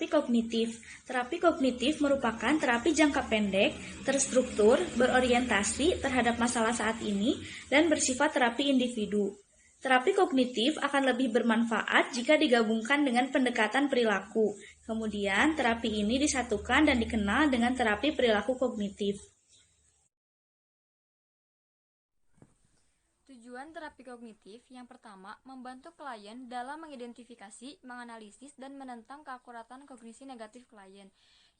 terapi kognitif. Terapi kognitif merupakan terapi jangka pendek, terstruktur, berorientasi terhadap masalah saat ini, dan bersifat terapi individu. Terapi kognitif akan lebih bermanfaat jika digabungkan dengan pendekatan perilaku. Kemudian, terapi ini disatukan dan dikenal dengan terapi perilaku kognitif. Tujuan terapi kognitif yang pertama, membantu klien dalam mengidentifikasi, menganalisis, dan menentang keakuratan kognisi negatif klien.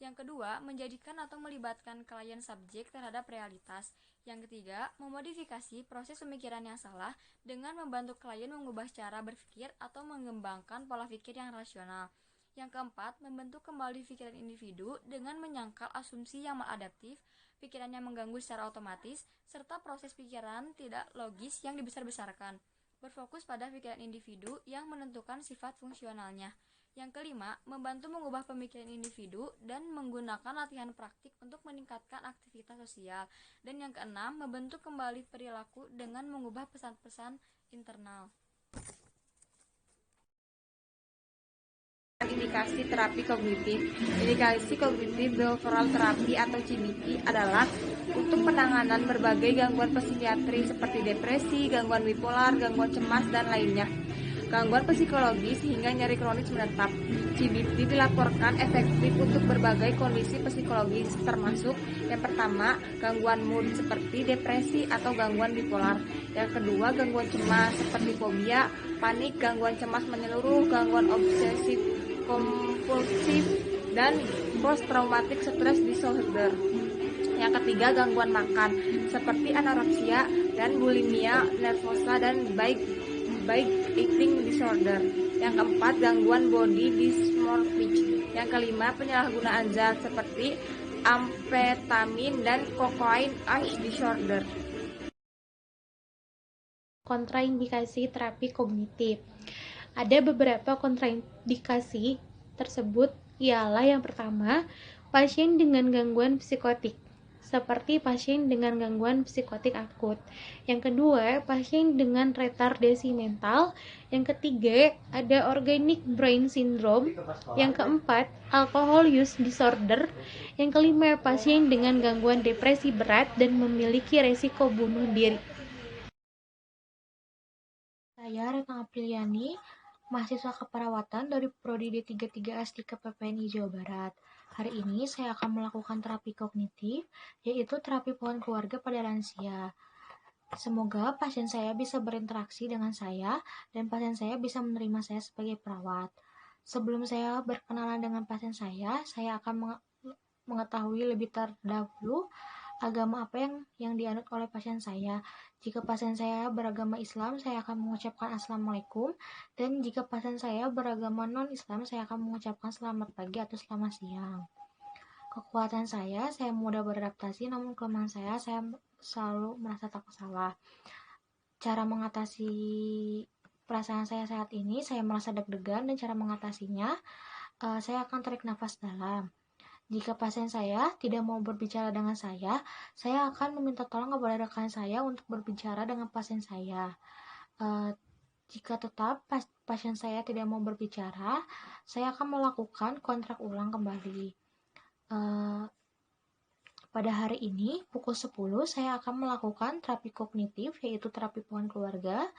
Yang kedua, menjadikan atau melibatkan klien subjek terhadap realitas. Yang ketiga, memodifikasi proses pemikiran yang salah dengan membantu klien mengubah cara berpikir atau mengembangkan pola pikir yang rasional. Yang keempat, membentuk kembali pikiran individu dengan menyangkal asumsi yang maladaptif, pikiran yang mengganggu secara otomatis, serta proses pikiran tidak logis yang dibesar-besarkan. Berfokus pada pikiran individu yang menentukan sifat fungsionalnya. Yang kelima, membantu mengubah pemikiran individu dan menggunakan latihan praktik untuk meningkatkan aktivitas sosial. Dan yang keenam, membentuk kembali perilaku dengan mengubah pesan-pesan internal. Indikasi terapi kognitif. Indikasi kognitif behavioral terapi atau CBT adalah untuk penanganan berbagai gangguan psikiatri seperti depresi, gangguan bipolar, gangguan cemas, dan lainnya. Gangguan psikologis hingga nyeri kronis menetap. CBT dilaporkan efektif untuk berbagai kondisi psikologis termasuk yang pertama, gangguan mood seperti depresi atau gangguan bipolar. Yang kedua, gangguan cemas seperti fobia, panik, gangguan cemas menyeluruh, gangguan obsesif kompulsif, dan post-traumatic stress disorder. Yang ketiga, gangguan makan seperti anoreksia dan bulimia nervosa dan bike eating disorder. Yang keempat, gangguan body dysmorphic. Yang kelima, penyalahgunaan zat seperti amfetamin dan cocaine use disorder. Kontraindikasi terapi kognitif. Ada beberapa kontraindikasi tersebut ialah yang pertama, pasien dengan gangguan psikotik, seperti pasien dengan gangguan psikotik akut. Yang kedua, pasien dengan retardasi mental. Yang ketiga, ada organic brain syndrome. Yang keempat, alcohol use disorder. Yang kelima, pasien dengan gangguan depresi berat dan memiliki resiko bunuh diri. Saya Retno Apriliani, mahasiswa keperawatan dari Prodi D33 S3 PPNI Jawa Barat. Hari ini saya akan melakukan terapi kognitif, yaitu terapi pohon keluarga pada lansia. Semoga pasien saya bisa berinteraksi dengan saya dan pasien saya bisa menerima saya sebagai perawat. Sebelum saya berkenalan dengan pasien saya akan mengetahui lebih terdahulu agama apa yang dianut oleh pasien saya. Jika pasien saya beragama Islam, saya akan mengucapkan Assalamualaikum, dan jika pasien saya beragama non-Islam, saya akan mengucapkan selamat pagi atau selamat siang. Kekuatan saya mudah beradaptasi, namun kelemahan saya selalu merasa takut salah. Cara mengatasi perasaan saya saat ini, saya merasa deg-degan, dan cara mengatasinya, saya akan tarik nafas dalam. Jika pasien saya tidak mau berbicara dengan saya akan meminta tolong kepada rekan saya untuk berbicara dengan pasien saya. Jika tetap pasien saya tidak mau berbicara, saya akan melakukan kontrak ulang kembali. Pada hari ini, pukul 10, saya akan melakukan terapi kognitif, yaitu terapi pohon keluarga,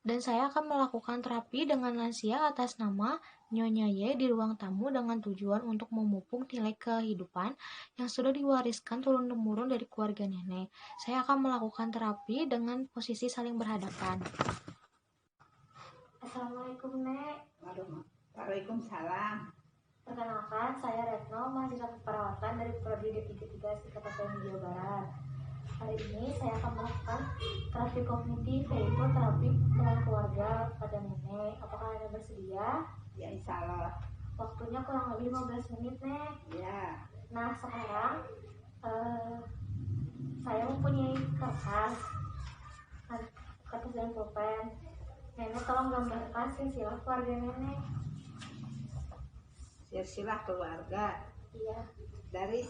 dan saya akan melakukan terapi dengan lansia atas nama Nyonya Y di ruang tamu dengan tujuan untuk memupuk nilai kehidupan yang sudah diwariskan turun-temurun dari keluarga nenek. Saya akan melakukan terapi dengan posisi saling berhadapan. Assalamualaikum, Nek. Waalaikumsalam. Perkenalkan, saya Retno, mahasiswa keperawatan dari Prodi D33 S3 PPNI Jawa Barat. Hari ini saya akan melakukan terapi kognitif, yaitu terapi dengan keluarga pada nenek. Apakah Anda bersedia? Ya, insya Allah. Waktunya kurang lebih 15 menit, Nek. Ya. Nah, sekarang saya mempunyai kertas dan pulpen. Nenek tolong gambarkan silsilah keluarga nenek. Silsilah keluarga. Iya. Dari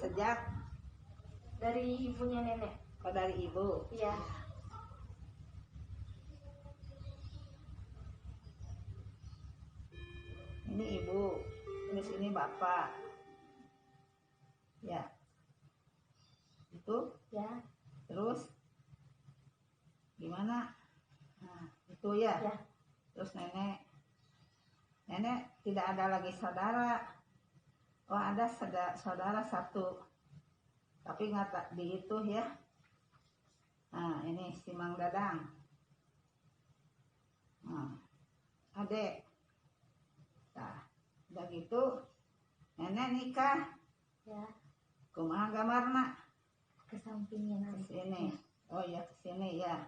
ibunya nenek. Oh, dari ibu. Iya. Ini ibu. Ini sini bapak. Ya. Itu Ya. terus gimana? Nah, itu ya. Ya. Terus nenek tidak ada lagi saudara. Oh, ada saudara satu, tapi nggak di itu ya. Nah, ini si Mang Dadang. Nah, adek. Nah, udah gitu nenek nikah. Ya. Kumaha gamarna? Ke sampingnya Ke nanti. sini. Oh ya, ke sini ya.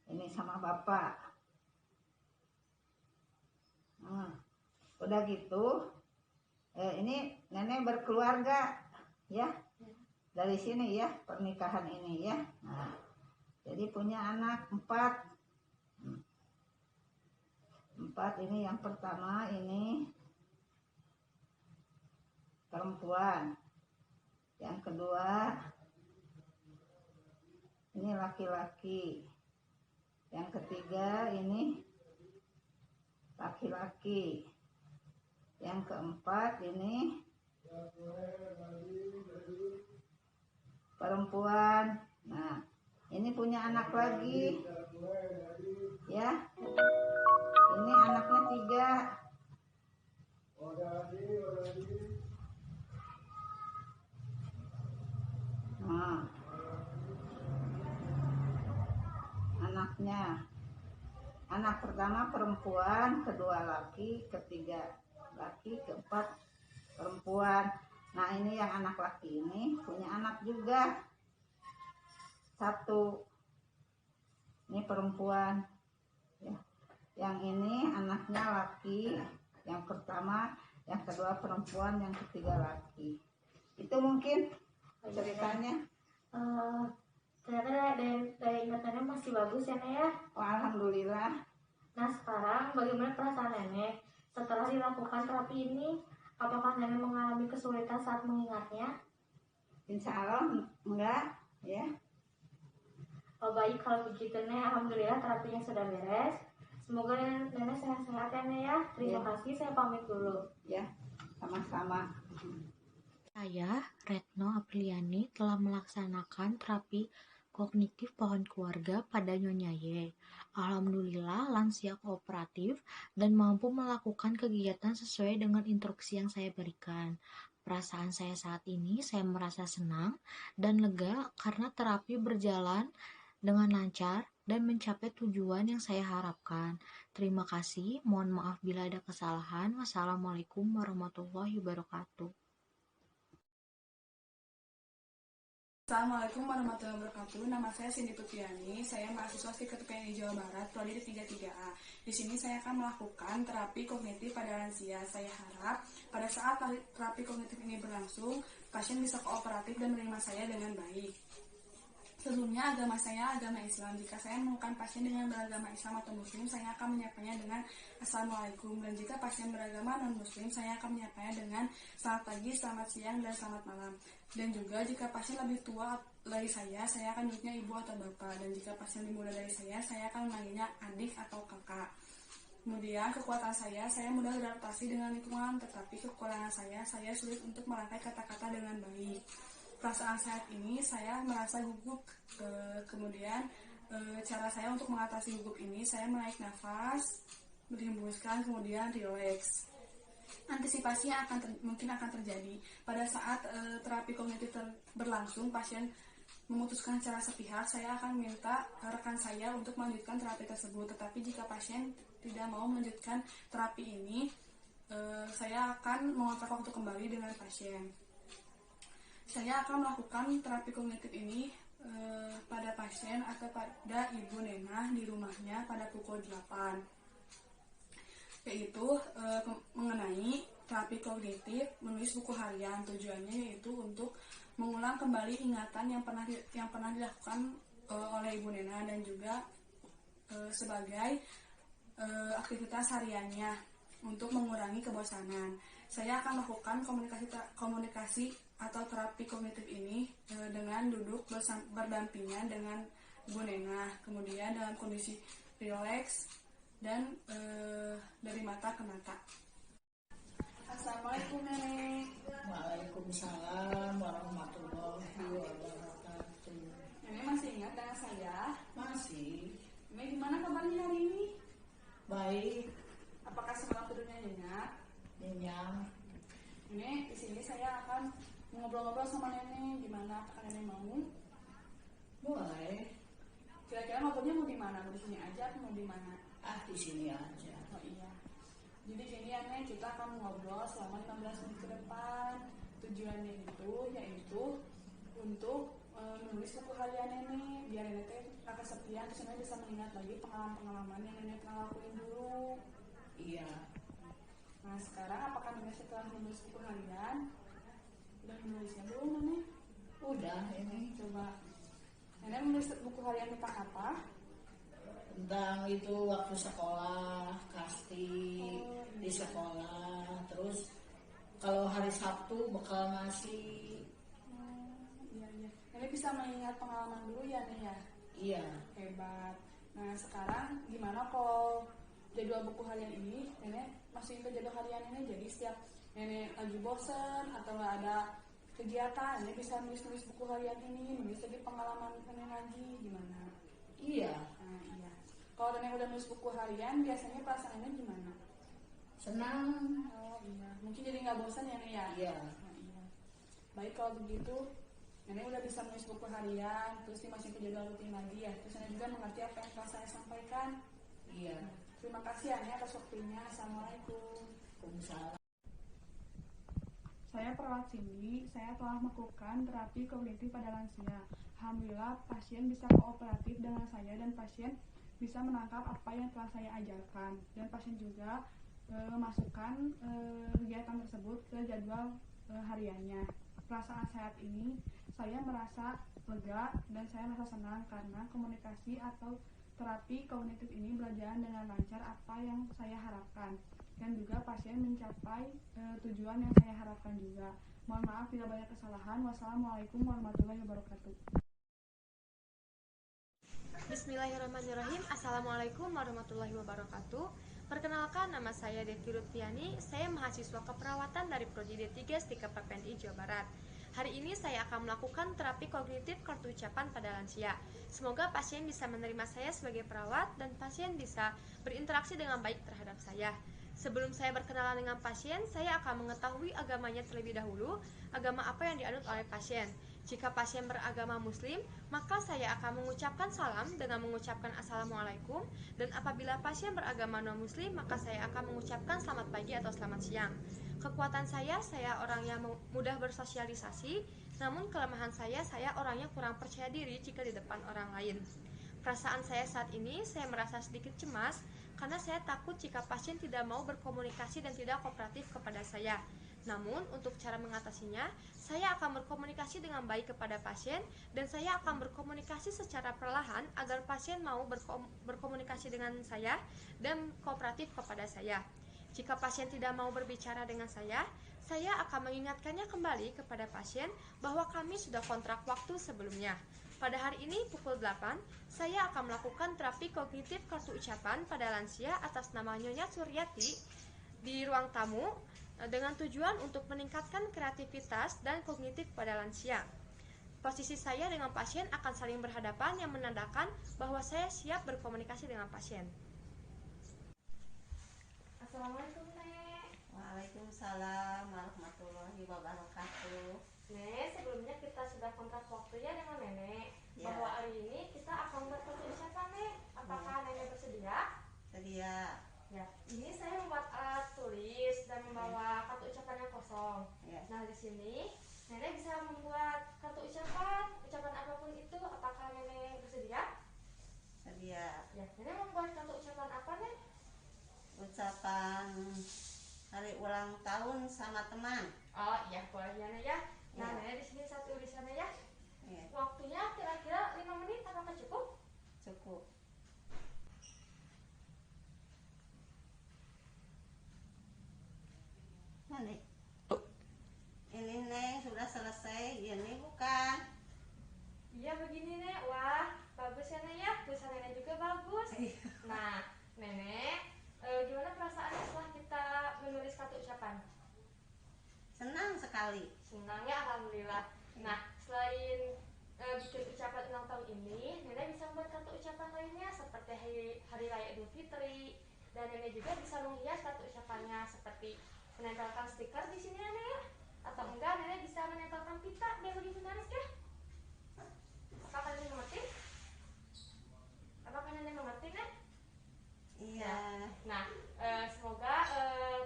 Ini sama bapak. Nah, udah gitu ini nenek berkeluarga ya. Dari sini ya, pernikahan ini ya. Nah, jadi punya anak 4. 4 ini yang pertama ini perempuan. Yang kedua ini laki-laki. Yang ketiga ini laki-laki. Yang keempat ini perempuan. Nah, ini punya anak lagi ya. Ini anaknya 3. Nah, anaknya, anak pertama perempuan, kedua laki, ketiga laki, keempat perempuan. Nah, ini yang anak laki ini punya anak juga 1. Ini perempuan ya. Yang ini anaknya laki, yang pertama, yang kedua perempuan, yang ketiga laki. Itu mungkin ceritanya. Ternyata daya ingatannya masih bagus ya, Nek ya. Oh, alhamdulillah. Nah, sekarang bagaimana perasaan Nenek setelah dilakukan terapi ini? Apakah Nenek mengalami kesulitan saat mengingatnya? Insya Allah enggak ya. Oh, baik kalau begitu, Nek. Alhamdulillah terapinya sudah beres. Semoga Nenek sehat-sehat ya, Nek ya. Terima kasih, saya pamit dulu. Ya, sama-sama. Saya, Retno Apriliani, telah melaksanakan terapi kognitif pohon keluarga pada Nyonya Y. Alhamdulillah lansia kooperatif dan mampu melakukan kegiatan sesuai dengan instruksi yang saya berikan. Perasaan saya saat ini, saya merasa senang dan lega karena terapi berjalan dengan lancar dan mencapai tujuan yang saya harapkan. Terima kasih, mohon maaf bila ada kesalahan. Wassalamualaikum warahmatullahi wabarakatuh. Assalamualaikum warahmatullahi wabarakatuh. Nama saya Cindy Putriani. Saya mahasiswa Stikes PNI Jawa Barat, prodi 33A. Di sini saya akan melakukan terapi kognitif pada lansia. Saya harap pada saat terapi kognitif ini berlangsung, pasien bisa kooperatif dan menerima saya dengan baik. Sebelumnya agama saya agama Islam. Jika saya menemukan pasien dengan beragama Islam atau Muslim, saya akan menyapanya dengan Assalamualaikum. Dan jika pasien beragama non-Muslim, saya akan menyapanya dengan selamat pagi, selamat siang, dan selamat malam. Dan juga jika pasien lebih tua dari saya akan menyebutnya ibu atau bapak. Dan jika pasien lebih muda dari saya akan memanggilnya adik atau kakak. Kemudian kekuatan saya mudah beradaptasi dengan lingkungan, tetapi kekurangan saya sulit untuk merangkai kata-kata dengan baik. Perasaan saat ini saya merasa gugup, kemudian cara saya untuk mengatasi gugup ini, saya menarik nafas, berhembuskan, kemudian rileks. Antisipasi yang mungkin akan terjadi pada saat terapi kognitif berlangsung, pasien memutuskan secara sepihak, saya akan minta rekan saya untuk melanjutkan terapi tersebut. Tetapi jika pasien tidak mau melanjutkan terapi ini, saya akan mengontrak waktu kembali dengan pasien. Saya akan melakukan terapi kognitif ini pada pasien atau pada Ibu Nena di rumahnya pada pukul 8. Yaitu mengenai terapi kognitif menulis buku harian. Tujuannya yaitu untuk mengulang kembali ingatan yang pernah dilakukan oleh Ibu Nena dan juga sebagai aktivitas hariannya untuk mengurangi kebosanan. Saya akan melakukan komunikasi atau terapi kognitif ini dengan duduk berdampingan dengan Bu Nena, kemudian dalam kondisi rileks dan dari mata ke mata. Assalamualaikum Nenek. Waalaikumsalam warahmatullahi wabarakatuh. Nenek masih ingat dengan saya? Masih Nenek gimana kabarnya hari ini? baik, Apakah semalam tidurnya nyenyak? nyenyak. Nenek, di sini saya akan ngobrol-ngobrol sama Nenek. Gimana? Apakah Nenek mau? Boleh. Kira-kira ngobrolnya mau di mana? Mau di sini aja atau mau di mana? Di sini aja. Oh iya. Jadi gini ya Nek, kita akan ngobrol selama 15 menit ke depan. Tujuannya itu yaitu untuk menulis buku harian Nenek biar Nenek teh gak kesepian, terus Nenek bisa mengingat lagi pengalaman-pengalaman yang Nenek pernah lakuin dulu. Iya, Nah sekarang apakah Nenek setelah menulis buku harian udah menulisnya belum Nenek? udah ini Coba Nenek menulis buku harian tentang apa? tentang itu waktu sekolah, kasti di sekolah. Terus kalau hari Sabtu bekal nasi. Iya iya. Nenek bisa mengingat pengalaman dulu ya Nek ya. Iya, Hebat. Nah sekarang gimana kalau jadwal buku harian ini Nenek masukin ke jadwal harian Nenek, jadi setiap Nenek lagi bosen atau nggak ada kegiatan Nenek bisa nulis buku harian ini, nulis lagi pengalaman Nenek lagi gimana? iya, Nah iya. Kalau Nenek udah nulis buku harian biasanya perasaan Nenek gimana? senang. Oh iya. Mungkin jadi nggak bosan ya Nenek ya? Iya, Nah, iya. Baik kalau begitu Nenek udah bisa menulis buku harian, terus dimasukin ke jadwal rutin lagi ya. Terus Nenek juga mengerti apa yang telah saya sampaikan. iya. Terima kasih ya Nek atas waktunya. Assalamualaikum. Waalaikumsalam. Saya perawat Cindy, saya telah melakukan terapi kognitif pada lansia. Alhamdulillah pasien bisa kooperatif dengan saya dan pasien bisa menangkap apa yang telah saya ajarkan. Dan pasien juga memasukkan kegiatan tersebut ke jadwal hariannya. Perasaan saat ini saya merasa lega dan saya merasa senang karena komunikasi atau terapi kognitif ini berjalan dengan lancar apa yang saya harapkan, dan juga pasien mencapai tujuan yang saya harapkan juga. Mohon maaf bila banyak kesalahan. Wassalamualaikum warahmatullahi wabarakatuh. Bismillahirrahmanirrahim. Assalamualaikum warahmatullahi wabarakatuh. Perkenalkan, nama saya Devi Rutfiani. Saya mahasiswa keperawatan dari Prodi D3 STIKA PPNI Jawa Barat. Hari ini saya akan melakukan terapi kognitif kartu ucapan pada lansia. Semoga pasien bisa menerima saya sebagai perawat dan pasien bisa berinteraksi dengan baik terhadap saya. Sebelum saya berkenalan dengan pasien, saya akan mengetahui agamanya terlebih dahulu, agama apa yang dianut oleh pasien. Jika pasien beragama muslim, maka saya akan mengucapkan salam dengan mengucapkan assalamualaikum, dan apabila pasien beragama non-muslim, maka saya akan mengucapkan selamat pagi atau selamat siang. Kekuatan saya orang yang mudah bersosialisasi, namun kelemahan saya orangnya kurang percaya diri jika di depan orang lain. Perasaan saya saat ini, saya merasa sedikit cemas karena saya takut jika pasien tidak mau berkomunikasi dan tidak kooperatif kepada saya. Namun, untuk cara mengatasinya, saya akan berkomunikasi dengan baik kepada pasien dan saya akan berkomunikasi secara perlahan agar pasien mau berkomunikasi dengan saya dan kooperatif kepada saya. Jika pasien tidak mau berbicara dengan saya akan mengingatkannya kembali kepada pasien bahwa kami sudah kontrak waktu sebelumnya. Pada hari ini pukul 8, saya akan melakukan terapi kognitif kartu ucapan pada lansia atas nama Nyonya Suryati di ruang tamu dengan tujuan untuk meningkatkan kreativitas dan kognitif pada lansia. Posisi saya dengan pasien akan saling berhadapan yang menandakan bahwa saya siap berkomunikasi dengan pasien. Assalamualaikum Nek. Waalaikumsalam warahmatullahi wabarakatuh. Nek, sebelumnya kita sudah kontrak waktu ya dengan Nenek, Ya. bahwa hari ini kita akan bertemu siapa Nek? Apakah Nenek bersedia? Sedia. Ya, ini saya membuat alat tulis dan membawa kartu ucapan yang kosong. Ya. Nah, di sini Nenek bisa membuat kartu ucapan apapun itu. Apakah Nenek bersedia? Sedia. Ya, Nenek membuat kartu ucapan apa Nek? Ucapan hari ulang tahun sama teman. Oh iya, boleh ya Nek ya. Nah, Ya. Nenek di sini saya tulisannya ya. Ya, Waktunya kira-kira 5 menit, apakah cukup? cukup. Mana? Ini Neng sudah selesai. Ini bukan. Iya begini Nek, wah bagus ya Nek ya, tulisan Nenek juga bagus. Nah Nenek, gimana perasaannya setelah kita menulis kartu ucapan? sekali. Senang ya, alhamdulillah. Nah, selain bikin ucapan ulang tahun ini, Nenek bisa membuat kartu ucapan lainnya seperti hari raya Idul Fitri, dan Nenek juga bisa menghias kartu ucapannya seperti menempelkan stiker di sini Nenek ya, atau enggak Nenek bisa menempelkan pita biar lebih menarik ya. Apakah Nenek mengerti? Apakah Nenek mengerti, Nek? Iya. Nah, semoga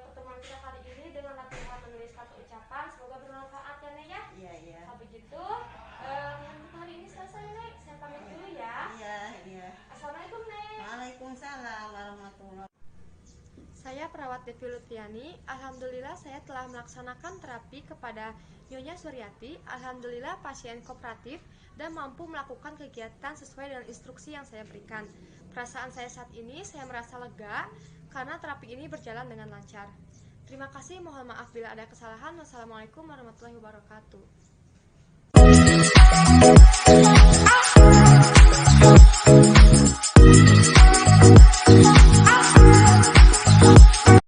pertemuan kita kali ini dengan latihan menulis kartu ucapan semoga bermanfaat ya Nek ya. Iya. Kalau begitu, untuk hari ini selesai Nek. Saya pamit dulu ya. Iya. Assalamualaikum Nek. Waalaikumsalam warahmatullahi. Saya perawat Devi Lutfiani. Alhamdulillah saya telah melaksanakan terapi kepada Nyonya Suryati. Alhamdulillah pasien kooperatif dan mampu melakukan kegiatan sesuai dengan instruksi yang saya berikan. Perasaan saya saat ini, saya merasa lega karena terapi ini berjalan dengan lancar. Terima kasih, mohon maaf bila ada kesalahan. Wassalamualaikum warahmatullahi wabarakatuh.